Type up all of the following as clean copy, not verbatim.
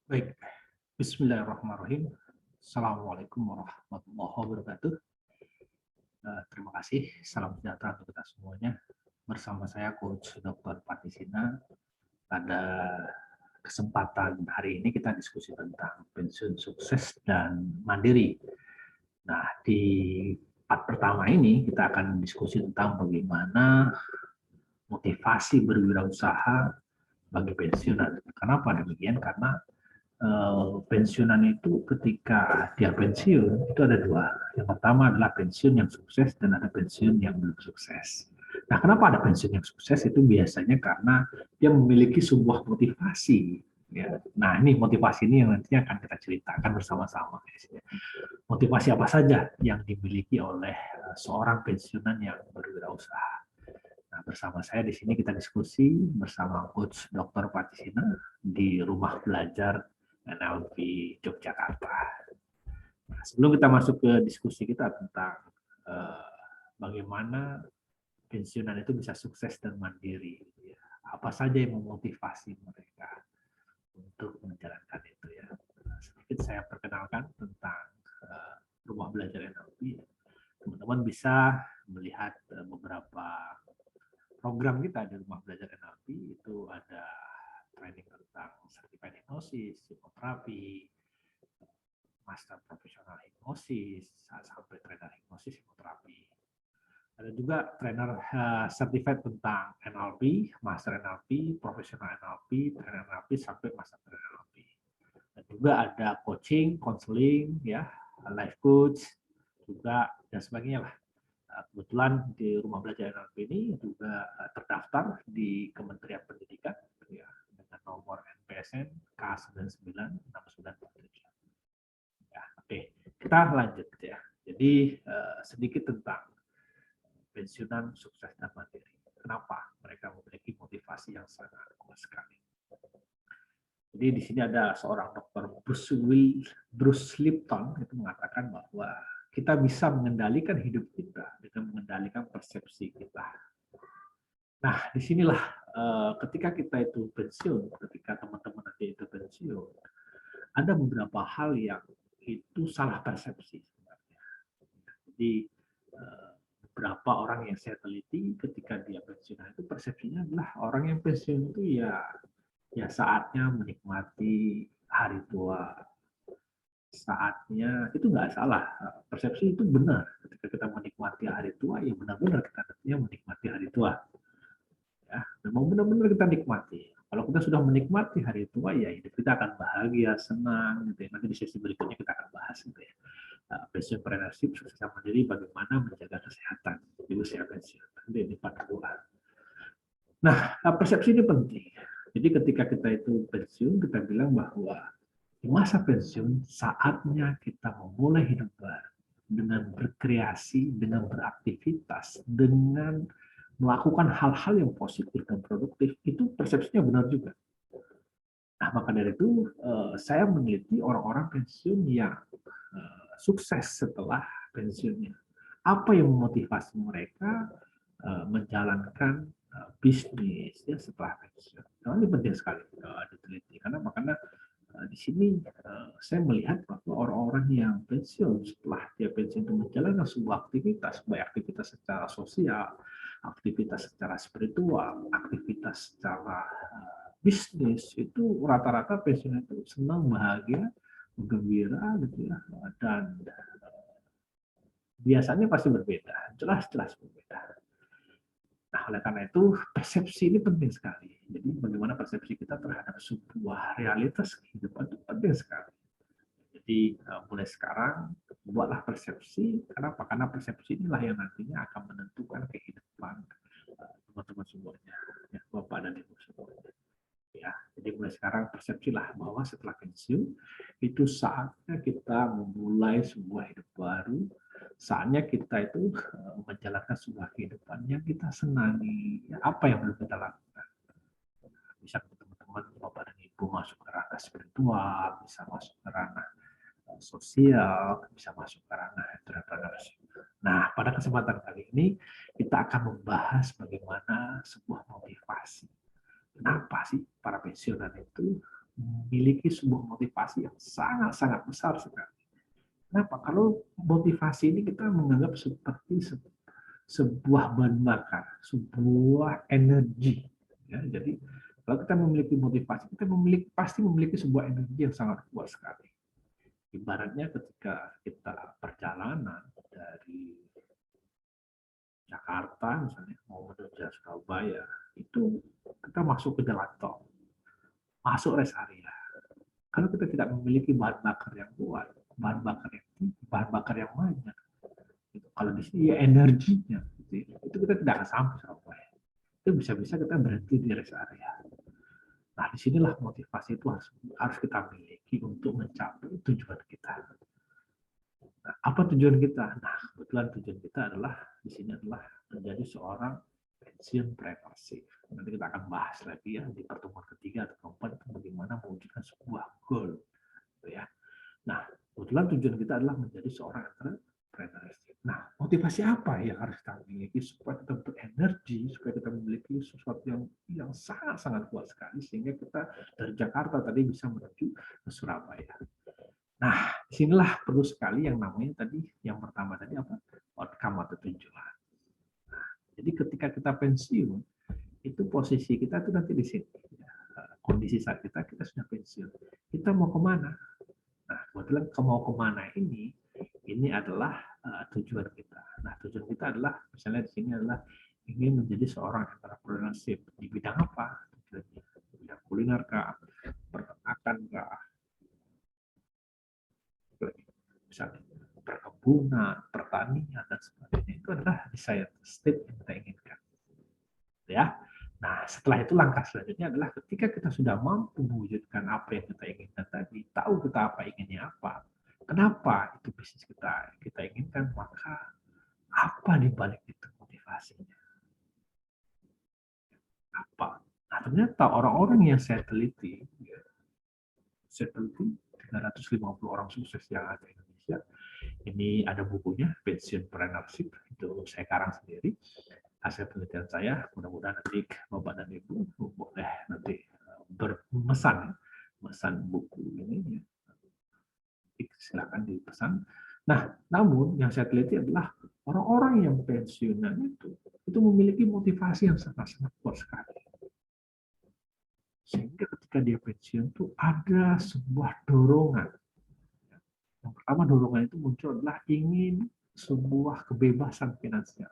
Baik, bismillahirrahmanirrahim. Assalamualaikum warahmatullahi wabarakatuh. Terima kasih, salam sejahtera untuk kita semuanya. Bersama saya Coach Dr. Patisina. Pada kesempatan hari ini kita diskusi tentang pensiun sukses dan mandiri. Nah, di part pertama ini kita akan diskusi tentang bagaimana motivasi berwirausaha bagi pensiunan. Kenapa demikian? Karena pensiunan itu ketika dia pensiun itu ada dua. Yang pertama adalah pensiun yang sukses dan ada pensiun yang belum sukses. Nah, kenapa ada pensiun yang sukses? Itu biasanya karena dia memiliki sebuah motivasi. Ya. Nah, ini motivasi ini yang nantinya akan kita ceritakan bersama-sama. Motivasi apa saja yang dimiliki oleh seorang pensiunan yang berwirausaha. Nah, bersama saya di sini kita diskusi bersama Coach Dr. Patisina di Rumah Belajar NLP Yogyakarta. Nah, sebelum kita masuk ke diskusi kita tentang bagaimana pensiunan itu bisa sukses dan mandiri, ya. Apa saja yang memotivasi mereka untuk menjalankan itu, ya. Nah, sedikit saya perkenalkan tentang Rumah Belajar NLP. Teman-teman bisa melihat beberapa program kita di Rumah Belajar NLP. Itu ada training tentang certified hipnosis, psikoterapi, master profesional hipnosis, sampai trainer hipnosis psikoterapi. Ada juga trainer certified tentang NLP, master NLP, profesional NLP, trainer NLP sampai master trainer NLP. Dan juga ada coaching, counseling, ya, life coach juga dan sebagainya lah. Kebetulan di Rumah Belajar NLP ini juga terdaftar di Kementerian Pendidikan, ya, dengan nomor NPSN K996947. Ya, oke, kita lanjut, ya. Jadi sedikit tentang pensiunan sukses dan mandiri. Kenapa mereka memiliki motivasi yang sangat kuat sekali? Jadi di sini ada seorang dokter Bruce Lipton itu mengatakan bahwa kita bisa mengendalikan hidup kita dengan mengendalikan persepsi kita. Nah, disinilah ketika kita itu pensiun, ketika teman-teman nanti itu pensiun, ada beberapa hal yang itu salah persepsi sebenarnya. Jadi beberapa orang yang saya teliti ketika dia pensiun itu persepsinya adalah orang yang pensiun itu ya saatnya menikmati hari tua, saatnya itu nggak salah, persepsi itu benar. Ketika kita menikmati hari tua, ya benar-benar kita nantinya menikmati hari tua, ya. Memang benar-benar kita nikmati. Kalau kita sudah menikmati hari tua, ya hidup kita akan bahagia, senang, gitu ya. Nanti di sesi berikutnya kita akan bahas, gitu ya. Pensiun preneurship, sukses mandiri, bagaimana menjaga kesehatan di usia pensiun. Nanti di part 2. Nah, persepsi ini penting. Jadi ketika kita itu pensiun, kita bilang bahwa di masa pensiun, saatnya kita memulai hidup baru dengan berkreasi, dengan beraktivitas, dengan melakukan hal-hal yang positif dan produktif. Itu persepsinya benar juga. Nah, maka dari itu saya meneliti orang-orang pensiun yang sukses setelah pensiunnya. Apa yang memotivasi mereka menjalankan bisnis ya setelah pensiun? Nah, ini penting sekali diteliti karena di sini saya melihat bahwa orang-orang yang pensiun setelah dia pensiun itu menjalankan sebuah aktivitas, baik aktivitas secara sosial, aktivitas secara spiritual, aktivitas secara bisnis, itu rata-rata pensiun itu senang, bahagia, gembira, gitu ya, dan biasanya pasti berbeda, jelas-jelas berbeda. Nah, oleh karena itu persepsi ini penting sekali. Jadi bagaimana persepsi kita terhadap sebuah realitas kehidupan itu penting sekali. Jadi mulai sekarang buatlah persepsi. Kenapa? Karena persepsi inilah yang nantinya akan menentukan kehidupan teman-teman semuanya, ya, Bapak dan Ibu semuanya. Ya, jadi mulai sekarang persepsilah bahwa setelah pensiun itu saatnya kita memulai sebuah hidup baru, saatnya kita itu menjalankan sebuah kehidupan yang kita senangi. Ya, apa yang perlu kita lakukan? Bisa teman-teman Bapak dan Ibu masuk ke ranah spiritual, bisa masuk ke ranah sosial, bisa masuk ke ranah entrepreneurship. Nah, pada kesempatan kali ini kita akan membahas bagaimana sebuah motivasi. Kenapa sih para pensiunan itu memiliki sebuah motivasi yang sangat-sangat besar sekali. Kenapa? Kalau motivasi ini kita menganggap seperti sebuah bahan bakar, sebuah energi. Ya, jadi kalau kita memiliki motivasi, kita pasti memiliki sebuah energi yang sangat kuat sekali. Ibaratnya ketika kita perjalanan dari Jakarta misalnya mau menuju Surabaya, itu kita masuk ke jalan tol, masuk rest area. Kalau kita tidak memiliki bahan bakar yang kuat, bahan bakar yang tinggi, bahan bakar yang banyak, gitu. Kalau di sini ya energinya, gitu. Itu kita tidak akan sampai Surabaya. Itu bisa-bisa kita berhenti di rest area. Nah, disinilah motivasi itu harus kita miliki untuk mencapai tujuan kita. Nah, apa tujuan kita? Nah, kebetulan tujuan kita adalah di sini adalah menjadi seorang pensiunpreneurship. Nanti kita akan bahas lagi ya di pertemuan ketiga atau keempat bagaimana mewujudkan sebuah goal, gitu ya. Nah, kebetulan tujuan kita adalah menjadi seorang entrepreneurship. Nah, motivasi apa yang harus kita miliki supaya kita berenergi, supaya kita memiliki sesuatu yang sangat-sangat kuat sekali sehingga kita dari Jakarta tadi bisa menuju ke Surabaya. Nah, disinilah perlu sekali yang namanya tadi, yang pertama tadi apa? Outcome atau tujuan. Nah, jadi ketika kita pensiun, itu posisi kita itu nanti di sini. Kondisi saat kita sudah pensiun. Kita mau kemana? Nah, kebetulan mau kemana ini adalah tujuan kita. Nah, tujuan kita adalah, misalnya di sini adalah ingin menjadi seorang entrepreneurship. Di bidang apa? Tujuannya. Di bidang kuliner kah? Peternakan kah? Misalnya perkebunan, pertanian, dan sebagainya. Itu adalah desired state yang kita inginkan. Ya. Nah, setelah itu langkah selanjutnya adalah ketika kita sudah mampu mewujudkan apa yang kita inginkan tadi, tahu kita apa inginnya apa, kenapa itu bisnis kita inginkan, maka apa di balik itu motivasinya? Apa? Nah, ternyata orang-orang yang saya teliti 350 orang sukses yang ada di Indonesia, ini ada bukunya, Pensiunpreneurship, itu saya karang sendiri. Hasil penelitian saya, mudah-mudahan nanti Bapak dan Ibu boleh nanti bermesan buku ini, silakan dipesan. Nah, namun yang saya teliti adalah orang-orang yang pensiunan itu memiliki motivasi yang sangat-sangat kuat sekali. Sehingga ketika dia pensiun itu ada sebuah dorongan. Yang pertama dorongan itu muncul adalah ingin sebuah kebebasan finansial.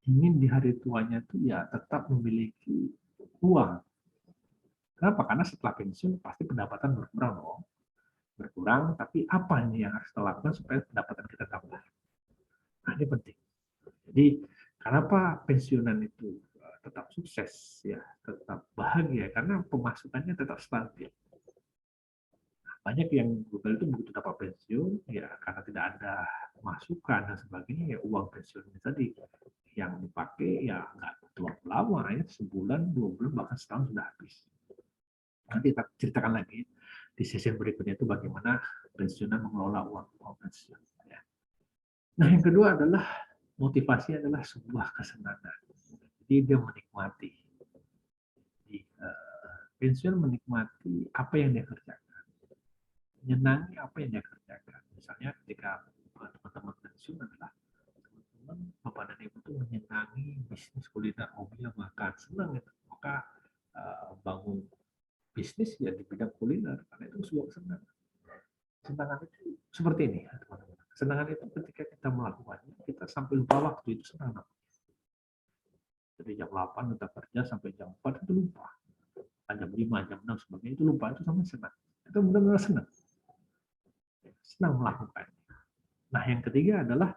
Ingin di hari tuanya itu ya tetap memiliki uang. Kenapa? Karena setelah pensiun pasti pendapatan berkurang dong. Berkurang, tapi apa nih yang harus kita lakukan supaya pendapatan kita tambah? Nah, ini penting. Jadi, kenapa pensiunan itu tetap sukses, ya, tetap bahagia? Karena pemasukannya tetap stabil. Banyak yang gagal itu begitu dapat pensiun, ya karena tidak ada masukan dan sebagainya, ya uang pensiun ini tadi yang dipakai ya nggak butuh waktu lama, ya sebulan, 2 bulan, bahkan setahun sudah habis. Nanti kita ceritakan lagi di sesi berikutnya itu bagaimana pensiunan mengelola uang pensiun. Ya. Nah, yang kedua adalah motivasi adalah sebuah kesenangan. Jadi dia menikmati. Jadi, pensiun menikmati apa yang dia kerjakan, menyenangi apa yang dia kerjakan. Misalnya ketika teman-teman pensiun adalah teman-teman bapak dan ibu itu menyenangi bisnis kuliner, hobinya makan, senang itu. Maka bangun bisnis ya di bidang kuliner karena itu sebuah kesenangan. Kesenangan itu seperti ini ya teman-teman. Kesenangan itu ketika kita melakukannya kita sampai lupa waktu, itu senang. Dari jam 8 kita kerja sampai jam 4 itu lupa. Jam 5, jam 6 sebagainya itu lupa, itu sama senang. Itu benar-benar senang. Senang melakukannya. Nah, yang ketiga adalah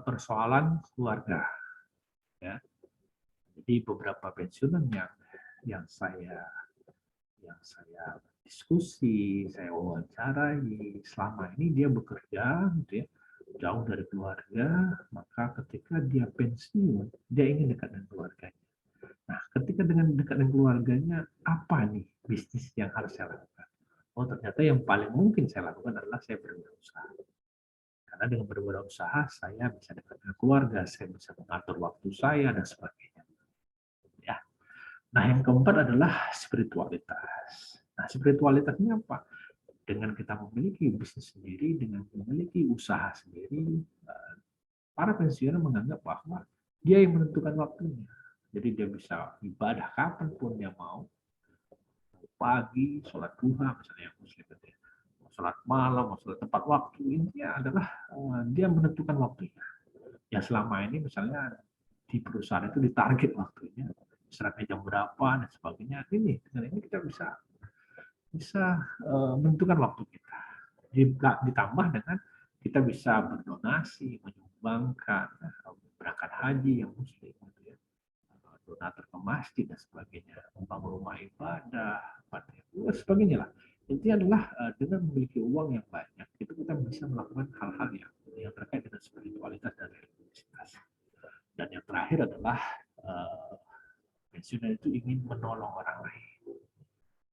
persoalan keluarga. Ya. Jadi beberapa pensiunan yang saya diskusi, saya wawancarai, selama ini dia bekerja, gitu ya, jauh dari keluarga, maka ketika dia pensiun, dia ingin dekat dengan keluarganya. Nah, ketika dengan dekat dengan keluarganya, apa nih bisnis yang harus saya lakukan? Oh, ternyata yang paling mungkin saya lakukan adalah saya berwirausaha. Karena dengan berwirausaha, saya bisa dekat dengan keluarga, saya bisa mengatur waktu saya, dan sebagainya. Ya. Nah, yang keempat adalah spiritualitas. Nah, spiritualitasnya apa? Dengan kita memiliki bisnis sendiri, dengan memiliki usaha sendiri, para pensiunan menganggap bahwa dia yang menentukan waktunya. Jadi dia bisa ibadah kapanpun dia mau, pagi, sholat duha, misalnya yang muslim itu ya, mau sholat malam, mau sholat tepat waktu, intinya adalah dia menentukan waktunya. Ya selama ini misalnya di perusahaan itu ditarget waktunya, misalnya jam berapa dan sebagainya. Ini dengan ini kita bisa bisa menentukan waktu kita. Ditambah dengan kita bisa berdonasi, menyumbangkan, berangkat haji yang muslim, gitu ya, donatur ke masjid dan sebagainya, membangun rumah ibadah, dan sebagainya lah. Intinya adalah dengan memiliki uang yang banyak, itu kita bisa melakukan hal-hal yang terkait dengan spiritualitas dan religiositas. Dan yang terakhir adalah pensiunan itu ingin menolong orang lain.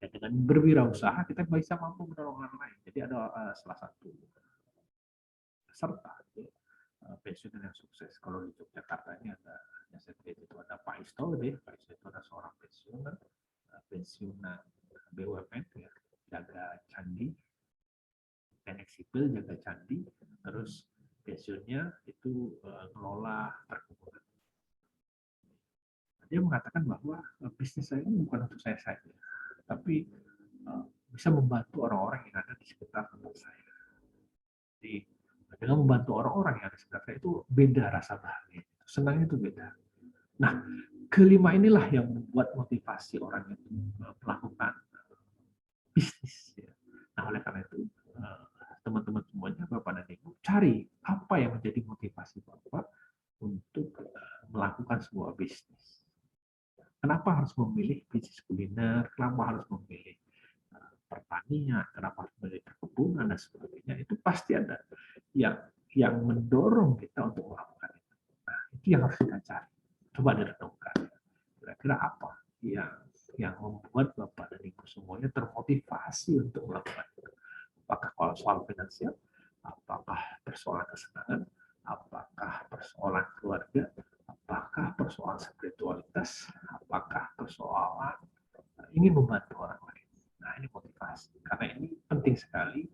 Dan dengan berwirausaha kita bisa mampu menolong orang lain. Jadi ada salah satu peserta pensiunan yang sukses. Kalau di Yogyakarta ini ada yang saya lihat itu ada Pak Isto, deh. Pak Isto itu ada seorang pensiunan BUMN ya, jaga candi, teknik sipil jaga candi, terus pensiunnya itu ngelola perkebunan. Dia mengatakan bahwa bisnis saya ini bukan untuk saya saja, tapi bisa membantu orang-orang yang ada di sekitar tempat saya. Jadi dengan membantu orang-orang yang ada di sekitar saya itu beda rasa bahagia, senangnya itu beda. Nah, kelima inilah yang membuat motivasi orang itu melakukan bisnis. Ya. Nah, oleh karena itu teman-teman semuanya, Bapak dan Ibu, cari apa yang menjadi motivasi Bapak untuk melakukan sebuah bisnis. Kenapa harus memilih bisnis kuliner? Kenapa harus memilih pertanian? Kenapa harus memilih perkebunan dan sebagainya? Itu pasti ada yang mendorong kita untuk melakukan itu. Nah, itu yang harus kita cari. Coba direnungkan. Kira-kira apa yang membuat Bapak dan Ibu semuanya termotivasi untuk melakukan itu? Apakah kalau soal finansial? Apakah persoalan kesenangan? Apakah persoalan keluarga? Apakah persoalan spiritualitas? Apakah persoalan ingin membantu orang lain? Nah, ini motivasi. Karena ini penting sekali.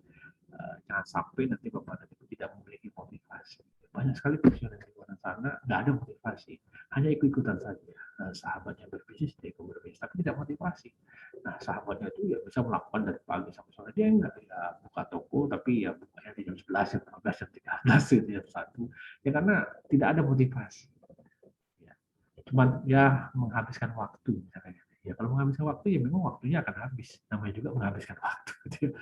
Jangan sampai nanti Bapak dan Ibu tidak memiliki motivasi. Banyak sekali pensiunan di luar sana nggak ada motivasi, hanya ikut-ikutan saja. Sahabatnya berbisnis, dia ikut berbisnis, tapi tidak motivasi. Nah, sahabatnya itu ya bisa melakukan dari pagi sampai sore, dia enggak ya buka toko, tapi ya bukanya di jam 11, jam 12, jam 13, jam 1. Ya karena tidak ada motivasi. Ya. Cuman ya menghabiskan waktu misalnya. Ya kalau menghabiskan waktu ya memang waktunya akan habis. Namanya juga menghabiskan waktu.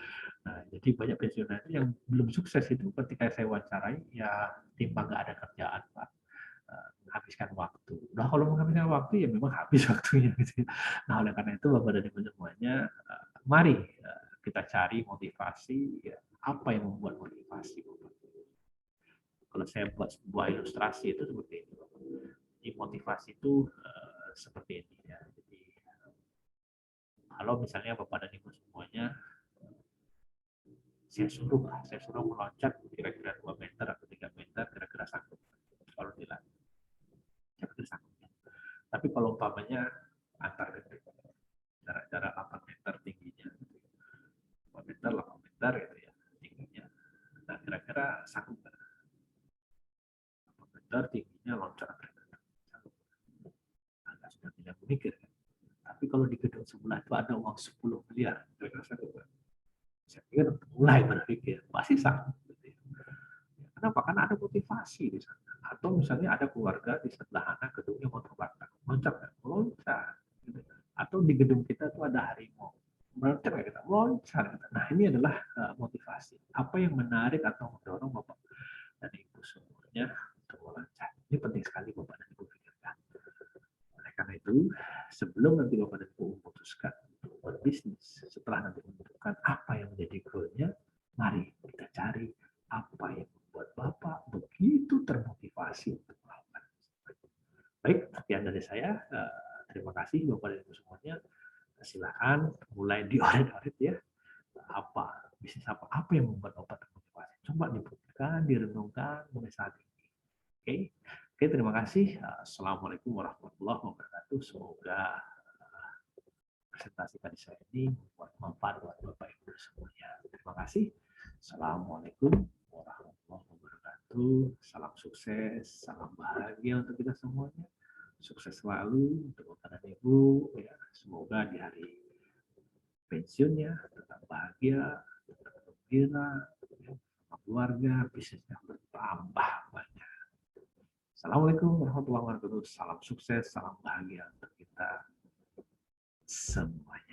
Nah, jadi banyak pensiunan yang belum sukses itu ketika saya wawancarai ya timbang nggak ada kerjaan Pak, menghabiskan waktu. Nah kalau menghabiskan waktu ya memang habis waktunya gitu. Nah oleh karena itu Bapak dan Ibu semuanya, mari kita cari motivasi ya, apa yang membuat motivasi. Kalau saya buat sebuah ilustrasi itu seperti ini. Jadi motivasi itu seperti ini ya. Jadi kalau misalnya Bapak dan Ibu semuanya saya suruh meloncat kira-kira 2 meter atau 3 meter, kira-kira sanggup. Kalau dilatih, kira-kira sanggup. Tapi kalau umpamanya antar detik, jarak 8 meter tingginya, 2 meter, 8 meter gitu ya, tingginya. Nah, kira-kira sanggup nggak? 8 meter tingginya loncat. Sanggup. Agak sudah tidak memikir. Tapi kalau di gedung sebelah itu ada uang 10 miliar, kira-kira sanggup nggak? Saya pikir mulai berpikir, pasti sanggup. Kenapa? Karena ada motivasi di sana. Atau misalnya ada keluarga di sebelah sana gedungnya mau terbakar, loncat nggak? Loncat. Atau di gedung kita tuh ada harimau, loncat nggak kita? Loncat. Nah ini adalah motivasi. Apa yang menarik atau mendorong Bapak dan Ibu semuanya untuk meloncat? Ini penting sekali Bapak dan Ibu pikirkan. Oleh karena itu, sebelum nanti Bapak dan Ibu memutuskan untuk berbisnis, setelah nanti menentukan apa yang menjadi goalnya, mari kita cari apa yang membuat Bapak begitu termotivasi untuk melakukan. Baik, sekian dari saya. Terima kasih Bapak dan Ibu semuanya. Silakan mulai dioret-oret ya. Apa bisnis apa yang membuat Bapak termotivasi? Coba dipikirkan, direnungkan mulai saat ini. Oke, terima kasih. Assalamualaikum warahmatullahi wabarakatuh. Semoga presentasi tadi saya ini membuat manfaat buat Bapak Ibu semuanya. Terima kasih. Assalamualaikum warahmatullahi wabarakatuh. Salam sukses, salam bahagia untuk kita semuanya. Sukses selalu untuk Bapak dan Ibu. Ya, semoga di hari pensiunnya tetap bahagia, tetap gembira, ya, keluarga, bisnisnya bertambah banyak. Assalamualaikum warahmatullahi wabarakatuh. Salam sukses, salam bahagia untuk kita semuanya.